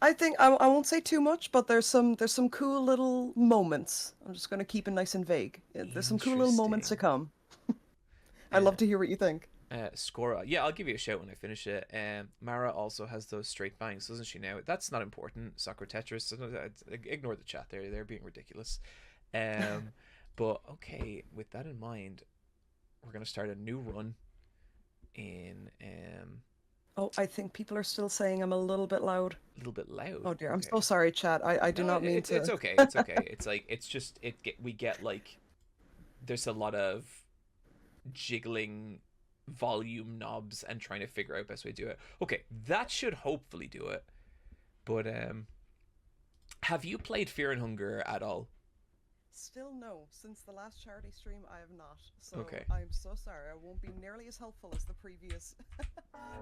I think I won't say too much, but there's some cool little moments. I'm just gonna keep it nice and vague. There's some cool little moments to come. I'd love to hear what you think. Scora. Yeah, I'll give you a shout when I finish it. Mara also has those straight bangs, doesn't she now? That's not important. Soccer Tetris. Ignore the chat there. They're being ridiculous. But okay, with that in mind, we're gonna start a new run in Oh, I think people are still saying I'm a little bit loud. a little bit loud. Oh dear, I'm Okay. so sorry, chat. I do No, not mean to. it's okay. It's okay. It's like we get like there's a lot of jiggling volume knobs and trying to figure out best way to do it. Okay, that should hopefully do it. But have you played Fear and Hunger at all? Still no. Since the last charity stream, I have not. So Okay. I'm so sorry. I won't be nearly as helpful as the previous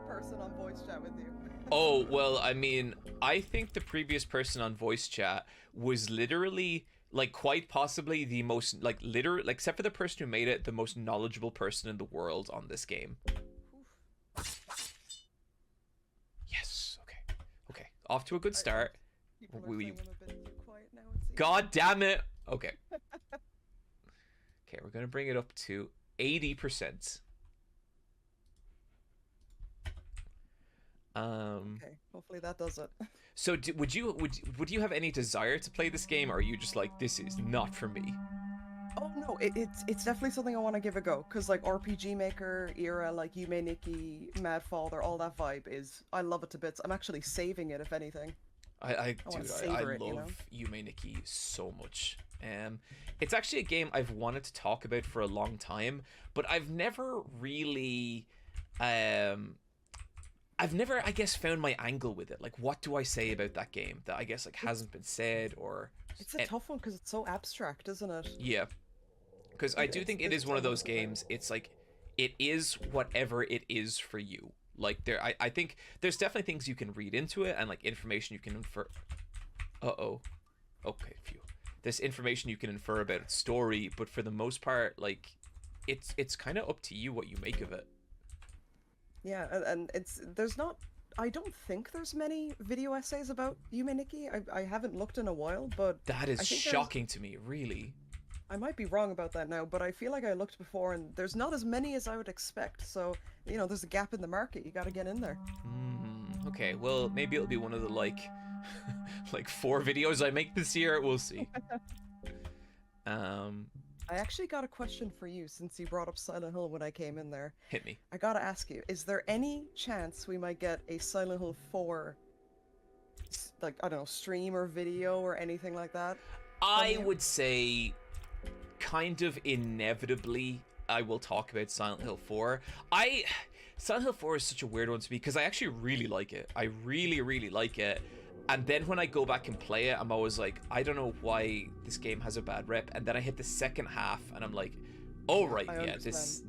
person on voice chat with you. Oh, well, I mean, I think the previous person on voice chat was literally like quite possibly the most like except for the person who made it, the most knowledgeable person in the world on this game. Yes. Okay. Okay. Off to a good start. People are saying I'm a bit too quiet now, it seems. God damn it. Okay. Okay, we're going to bring it up to 80%. Okay, hopefully that does it. So would you have any desire to play this game, or are you just like, this is not for me? Oh no, it's definitely something I want to give a go, because like RPG Maker era, like Yume Nikki, Mad Father, all that vibe is, I love it to bits. I'm actually saving it, if anything. I wanna love savor it, you know? Yume Nikki so much. It's actually a game I've wanted to talk about for a long time, but I've never really I've never, I guess, found my angle with it. Like, what do I say about that game that I guess like hasn't been said, or It's a tough one because it's so abstract, isn't it? yeah, because I do think it is one of those games. It's like it is whatever it is for you. Like I think there's definitely things you can read into it and like information you can infer. Okay, phew. There's information you can infer about its story, but for the most part, like it's kind of up to you what you make of it. Yeah, and there's not. I don't think there's many video essays about Yume Nikki. I haven't looked in a while, but That is shocking to me, really. I might be wrong about that now, but I feel like I looked before and there's not as many as I would expect. So, you know, there's a gap in the market. You got to get in there. Okay, well, maybe it'll be one of the like 4 videos I make this year. We'll see. I actually got a question for you since you brought up Silent Hill when I came in there. Hit me. I gotta ask you, is there any chance we might get a Silent Hill 4, like, I don't know, stream or video or anything like that? I would say kind of inevitably I will talk about Silent Hill 4. Silent Hill 4 is such a weird one to me because I actually really like it. I really, really like it. And then when I go back and play it, I'm always like, I don't know why this game has a bad rep. And then I hit the second half and I'm like, oh right, yeah, this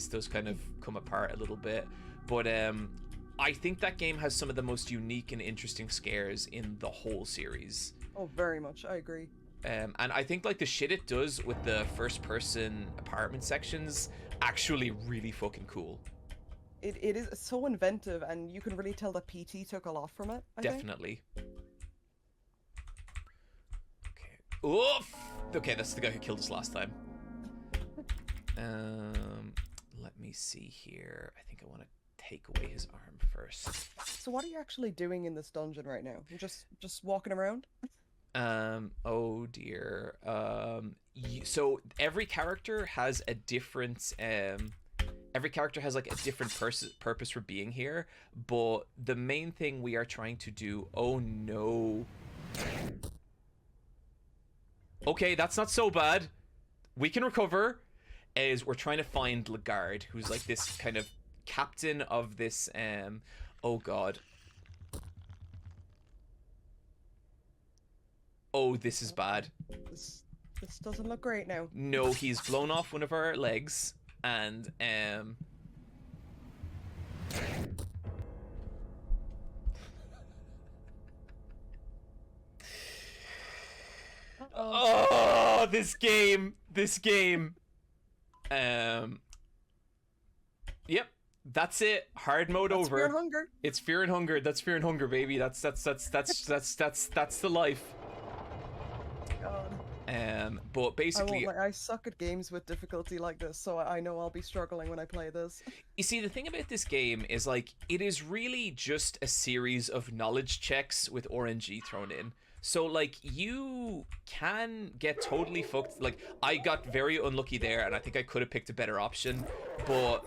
does kind of come apart a little bit. But I think that game has some of the most unique and interesting scares in the whole series. Oh, very much. I agree. And I think like the shit it does with the first person apartment sections actually really fucking cool. It is so inventive, and you can really tell that PT took a lot from it. I think. Definitely. Okay. Oof. Okay, that's the guy who killed us last time. Let me see here. I think I want to take away his arm first. So what are you actually doing in this dungeon right now? You're just walking around? Oh dear. So every character has a different every character has like a different purpose for being here, but the main thing we are trying to do, oh no. Okay, that's not so bad. We can recover. Is we're trying to find Lagarde, who's like this kind of captain of this oh god. Oh, this is bad. This doesn't look great now. No, he's blown off one of our legs, and oh, this game. Yep, that's it. Hard mode That's over. Fear and Hunger. It's Fear and Hunger. That's Fear and Hunger, baby. That's the life. God. But basically, I suck at games with difficulty like this, so I know I'll be struggling when I play this. you see, the thing about this game is like it is really just a series of knowledge checks with RNG thrown in. So like you can get totally fucked. Like I got very unlucky there, and I think I could have picked a better option, but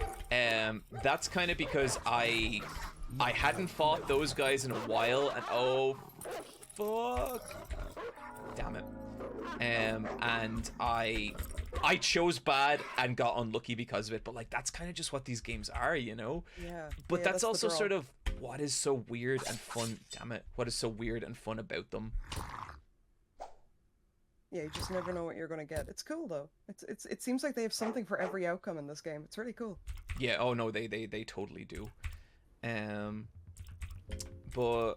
that's kind of because I hadn't fought those guys in a while, and oh fuck, damn it. And I chose bad and got unlucky because of it, but like that's kind of just what these games are, you know? Yeah. But yeah, that's the also draw. sort of what is so weird and fun, damn it. What is so weird and fun about them? Yeah, you just never know what you're gonna get. It's cool though. It seems like they have something for every outcome in this game. It's really cool. Yeah, oh no, they totally do. But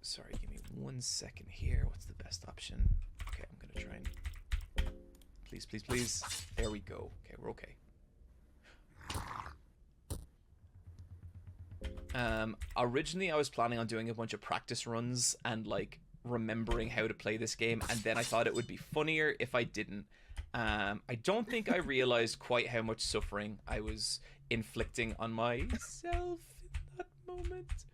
sorry, give me 1 second here. What's the best option? Okay, I'm gonna try and please, please, please. There we go. Okay, we're okay. Originally I was planning on doing a bunch of practice runs and like remembering how to play this game, and then I thought it would be funnier if I didn't. I don't think I realized quite how much suffering I was inflicting on myself in that moment.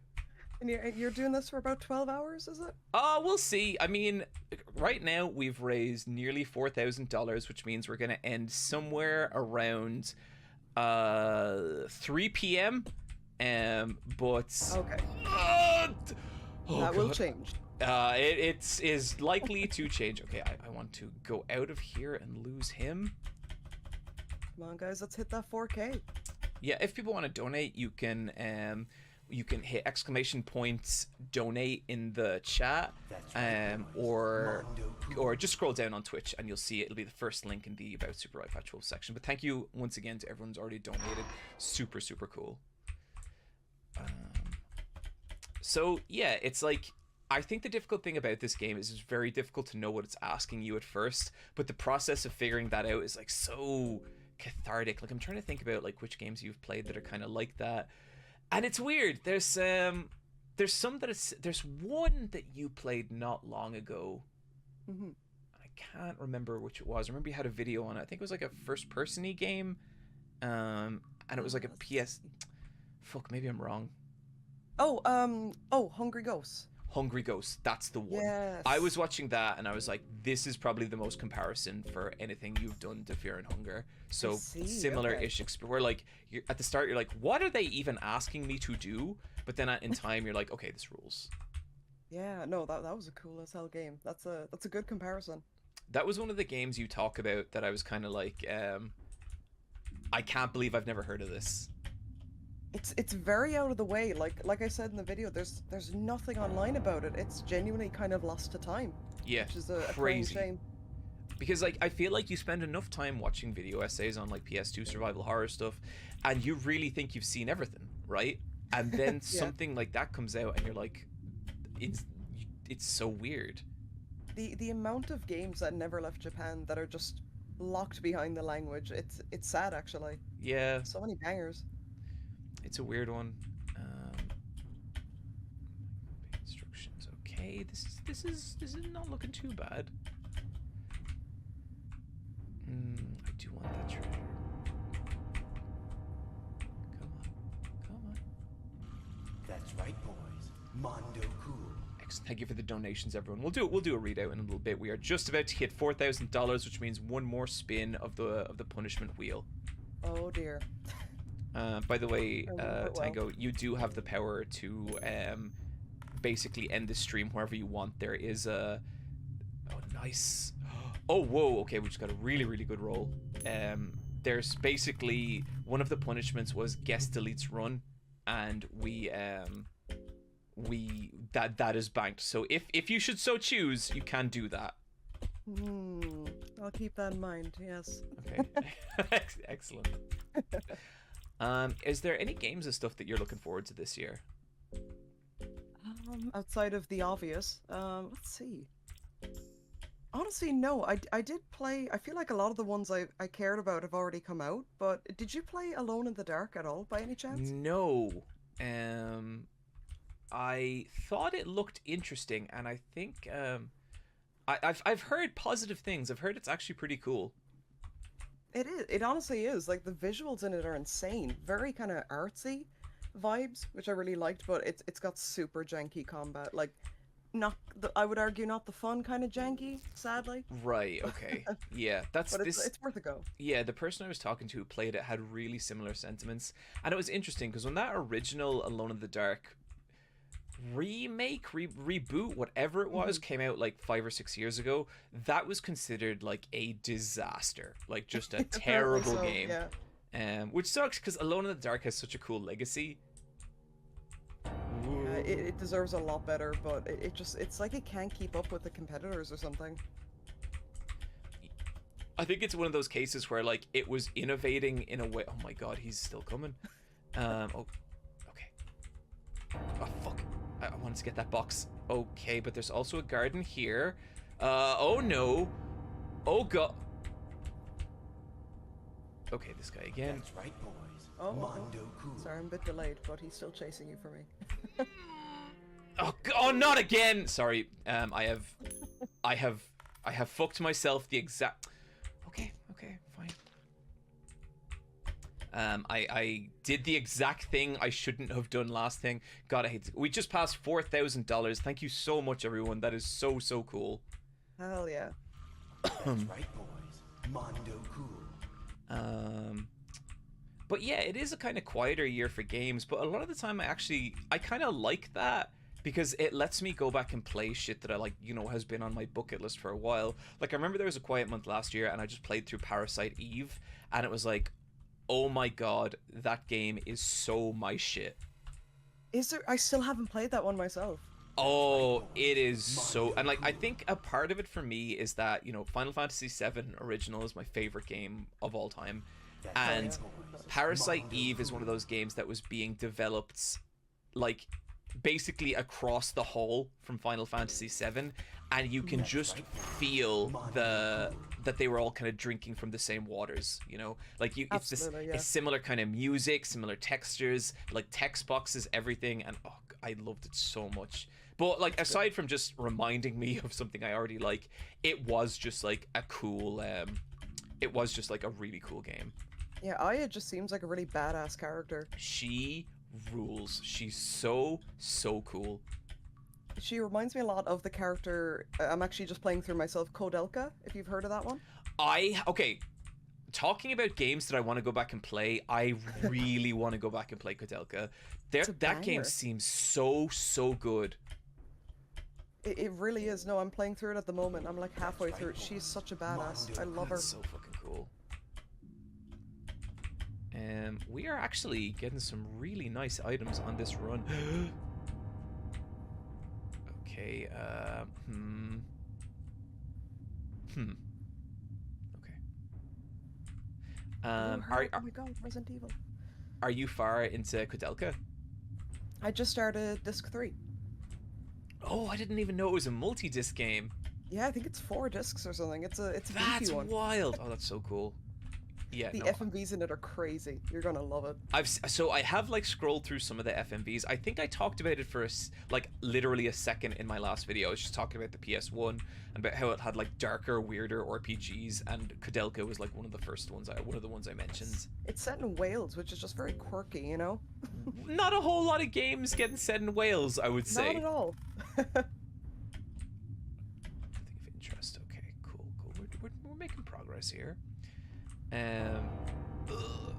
And you're doing this for about 12 hours, is it? We'll see. I mean, right now we've raised nearly $4,000, which means we're gonna end somewhere around 3 p.m. But Okay. Oh, That will God. change. It is likely to change. Okay, I want to go out of here and lose him. Come on, guys, let's hit that 4K. Yeah, if people want to donate, you can hit exclamation points donate in the chat, or just scroll down on Twitch and you'll see it'll be the first link in the About Super Eyepatch Wolf section. But thank you once again to everyone who's already donated. Super, super cool. So yeah, it's like, I think the difficult thing about this game is it's very difficult to know what it's asking you at first, but the process of figuring that out is like so cathartic. Like I'm trying to think about like which games you've played that are kind of like that, and it's weird. There's some that there's one that you played not long ago. Mm-hmm. I can't remember which it was. I remember you had a video on it. I think it was like a first-person-y game, and it was like a PS. Fuck, maybe I'm wrong. Oh, Hungry Ghosts. Hungry Ghost, that's the one. Yes. I was watching that and I was like, this is probably the most comparison for anything you've done to Fear and Hunger. So see, similar-ish. Where like at the start you're like, what are they even asking me to do? But then in time you're like, okay, this rules. Yeah, no, that was a cool as hell game. That's a good comparison. That was one of the games you talk about that I was kind of like, I can't believe I've never heard of this. It's very out of the way. Like I said in the video, there's nothing online about it. It's genuinely kind of lost to time. Yeah, which is a crazy. shame. Because like I feel like you spend enough time watching video essays on like PS2 survival horror stuff, and you really think you've seen everything, right? And then Yeah. something like that comes out, and you're like, it's so weird. The amount of games that never left Japan that are just locked behind the language, it's sad actually. Yeah, So many bangers. it's a weird one. Instructions. Okay, this is not looking too bad. I do want that treasure. Come on. That's right, boys. Mondo cool. Excellent. Thank you for the donations, everyone. We'll do a readout in a little bit. We are just about to hit $4,000, which means one more spin of the punishment wheel. Oh dear. By the way, well. Tango, you do have the power to basically end the stream wherever you want. There is a... Oh, nice. Oh, whoa. Okay, we just got a really, really good roll. There's basically... One of the punishments was guest deletes run, and that is banked. So if you should so choose, you can do that. I'll keep that in mind, yes. Okay. Excellent. Is there any games and stuff that you're looking forward to this year? Outside of the obvious, let's see. Honestly, no. I did play. I feel like a lot of the ones I cared about have already come out. But did you play Alone in the Dark at all, by any chance? No. I thought it looked interesting, and I think I've heard positive things. I've heard it's actually pretty cool. It is. It honestly is. Like the visuals in it are insane. Very kind of artsy vibes, which I really liked. But it's got super janky combat. Like I would argue not the fun kind of janky, sadly. Right. Okay. Yeah. That's But this. it's worth a go. Yeah, the person I was talking to who played it had really similar sentiments, and it was interesting because when that original Alone in the Dark reboot, whatever it was, came out like 5 or 6 years ago, that was considered like a disaster, like just a terrible so, game. Yeah. Which sucks because Alone in the Dark has such a cool legacy. It deserves a lot better, but it's like it can't keep up with the competitors or something. I think it's one of those cases where like it was innovating in a way. Oh my god, he's still coming. Oh, okay. Oh fuck! I wanted to get that box. Okay, but there's also a garden here. Oh no! Oh god! Okay, this guy again. That's right, boys. Oh, Mondo cool. Sorry, I'm a bit delayed, but he's still chasing you for me. Oh, not again! Sorry. I have fucked myself the exact. Okay, fine. I did the exact thing I shouldn't have done last thing. God, I hate it. We just passed $4,000. Thank you so much, everyone. That is so cool. Hell yeah. That's right, boys. Mondo cool. But yeah, it is a kind of quieter year for games, but a lot of the time I kind of like that because it lets me go back and play shit that I like, has been on my bucket list for a while. Like, I remember there was a quiet month last year and I just played through Parasite Eve and it was like, oh my god, that game is so my shit. Is there? I still haven't played that one myself. Oh, it is so... And, like, I think a part of it for me is that, Final Fantasy VII Original is my favorite game of all time. And Parasite Eve is one of those games that was being developed, like, basically across the hall from Final Fantasy VII, and you can just feel that they were all kind of drinking from the same waters, like it's this it's similar kind of music, similar textures, like text boxes, everything, and oh, I loved it so much. But like aside from just reminding me of something I already like, it was just like a cool it was just like a really cool game. Yeah, Aya just seems like a really badass character. She rules. She's so cool. She reminds me a lot of the character I'm actually just playing through myself, Kodelka, if you've heard of that one. Okay, talking about games that I want to go back and play, I really want to go back and play Kodelka. That game seems so good. It really is. No, I'm playing through it at the moment. I'm like halfway through it. She's such a badass. I love her. That's so fucking cool. We are actually getting some really nice items on this run. Okay, Okay. Oh my god, Resident Evil. Are you far into Kodelka? I just started disc 3. Oh, I didn't even know it was a multi-disc game. Yeah, I think it's 4 discs or something. It's a That's beefy one. wild. Oh, that's so cool. Yeah, the FMVs in it are crazy. You're gonna love it. I have like scrolled through some of the FMVs. I think I talked about it for like literally a second in my last video. I was just talking about the PS1 and about how it had like darker, weirder RPGs, and Kodelka was like one of the ones I mentioned. It's set in Wales, which is just very quirky, Not a whole lot of games getting set in Wales, I would say. Not at all. I think of interest. Okay, cool. We're making progress here. Ugh.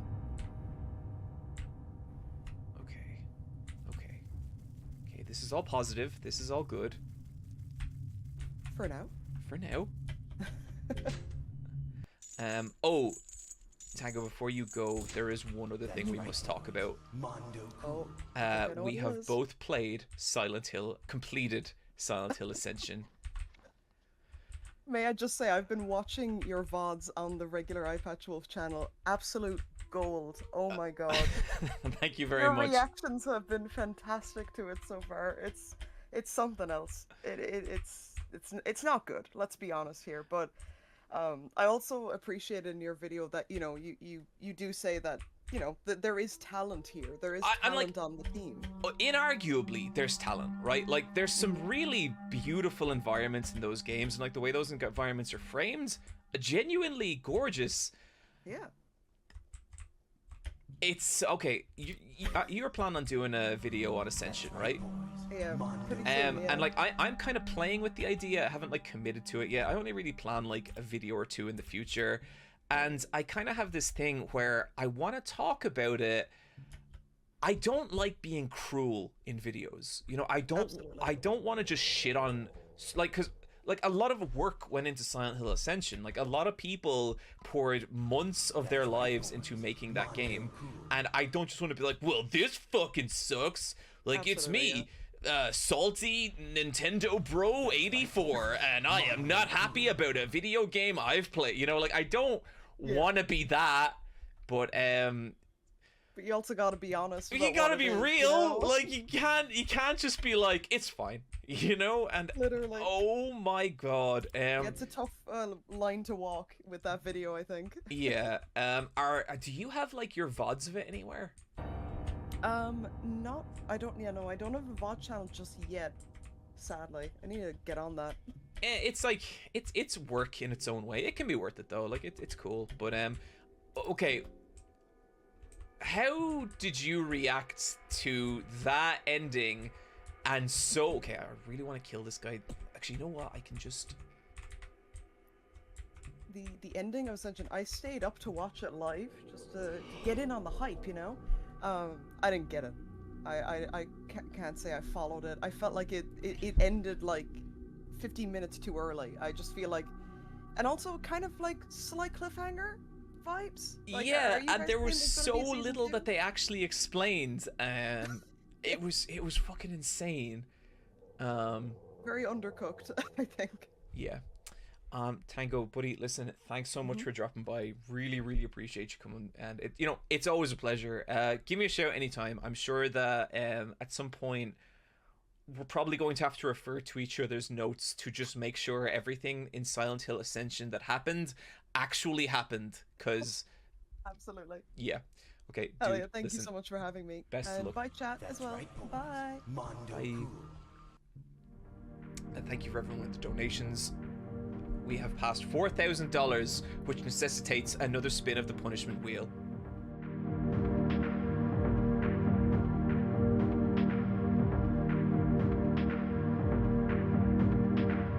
Okay. This is all positive. This is all good. For now. Oh, Tango, before you go, there is one other thing we must talk about. We have both played completed Silent Hill Ascension. May I just say, I've been watching your VODs on the regular Eyepatch Wolf channel. Absolute gold. Oh my god. Thank you very Your much. reactions have been fantastic to it so far. It's something else. It's not good, let's be honest here. But I also appreciate in your video that, you do say that, that there is talent here. There is talent on the team. Inarguably, there's talent, right? Like, there's some really beautiful environments in those games, and like the way those environments are framed, genuinely gorgeous. Yeah. It's okay. You're planning on doing a video on Ascension, right? Yeah, pretty soon, yeah. And like I'm kind of playing with the idea. I haven't like committed to it yet. I only really plan like a video or two in the future, and I kind of have this thing where I want to talk about it. I don't like being cruel in videos. You know, I don't want to just shit on like because like a lot of work went into Silent Hill Ascension. Like a lot of people poured months of their lives into making that game, and I don't just want to be like, well, this fucking sucks. Like it's me. Salty Nintendo Bro 84, and I am not happy about a video game I've played. You know, like I don't want to be that, but you also gotta be honest. you gotta be real. You know? Like you can't just be like it's fine, you know. And Literally. oh my god, It's a tough line to walk with that video, I think. yeah. Do you have like your VODs of it anywhere? Not. I don't. Yeah, no, I don't have a VOD channel just yet. Sadly, I need to get on that. It's like it's work in its own way. It can be worth it though. Like it's cool. But okay. How did you react to that ending? And so okay, I really want to kill this guy. Actually, you know what? I can just. The ending of Ascension. I stayed up to watch it live just to get in on the hype. You know. I didn't get it. I can't say I followed it. I felt like it ended like 15 minutes too early. I just feel like, and also kind of like slight cliffhanger vibes. Like, yeah, and there saying was there's so gonna be a season little 2? that they actually explained. It was fucking insane. Very undercooked, I think. Yeah. Tango, buddy, listen, thanks so much for dropping by. Really, really appreciate you coming. And it, you know, it's always a pleasure. Give me a shout anytime. I'm sure that at some point we're probably going to have to refer to each other's notes to just make sure everything in Silent Hill Ascension that happened actually happened. Cause Absolutely. yeah. Okay. Hell dude, yeah, thank listen, you so much for having me. best of And luck. bye chat as well. Bye. Mondo Bye. cool. And thank you for everyone with the donations. We have passed $4,000, which necessitates another spin of the punishment wheel.